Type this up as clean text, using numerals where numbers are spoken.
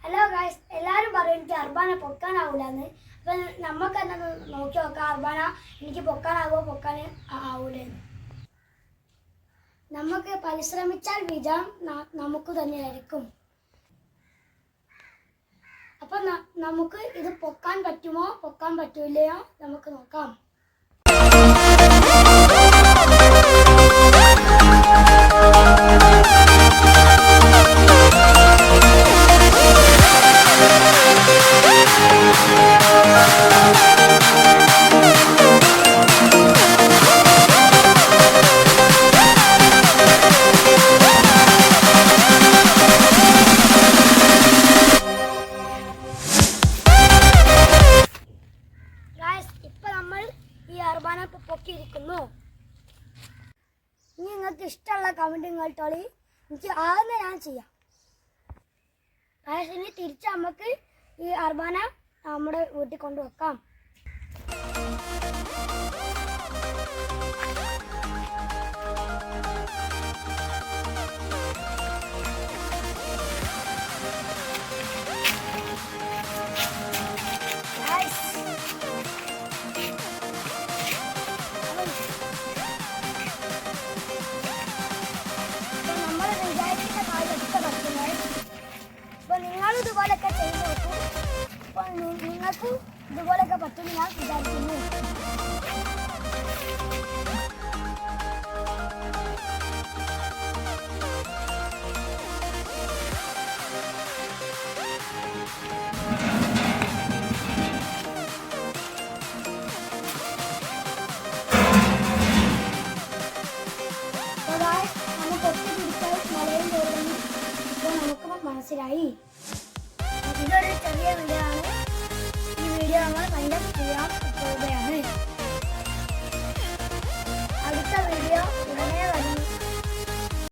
Hello guys, എല്ലാവരും പറയും എനിക്ക് അർബാന പൊക്കാനാവൂലെന്ന്. അപ്പം നമുക്ക് തന്നെ നോക്കി നോക്കാം, അർബാന എനിക്ക് പൊക്കാൻ ആവൂലെന്ന്. നമുക്ക് പരിശ്രമിച്ചാൽ വിജയം നമുക്ക് തന്നെയായിരിക്കും. അപ്പം നമുക്ക് ഇത് പൊക്കാൻ പറ്റുമോ പൊക്കാൻ പറ്റൂലയോ നമുക്ക് നോക്കാം. ഇപ്പൊ നമ്മൾ ഈ അർബാന പൊക്കിയിരിക്കുന്നു. ഇനി നിങ്ങൾക്ക് ഇഷ്ടമുള്ള കമന്റ് നിങ്ങൾ ഇട്ടോളി, എനിക്ക് ആദ്യം ഞാൻ ചെയ്യാം. ഇനി തിരിച്ച് നമുക്ക് ഈ അർബാന നമ്മുടെ വീട്ടിൽ കൊണ്ടുവെക്കാം. ഇതുപോലൊക്കെ ചെയ്ത് നോക്കും. അപ്പോൾ നിങ്ങൾക്ക് ഇതുപോലൊക്കെ പറ്റുമെന്ന് ഞാൻ വിചാരിക്കുന്നു. നമുക്ക് ഒത്തുപിടിച്ചാൽ മലയും തോന്നുന്നു. ഇപ്പോൾ നമുക്ക് മനസ്സിലായി. ഇതൊരു ചെറിയ വീഡിയോ ആണ്. ഈ വീഡിയോ നമ്മൾ വൈൻഡപ്പ് ചെയ്യാൻ പോവുകയാണ്. അടുത്ത വീഡിയോ ഉടനെ വരുന്നു.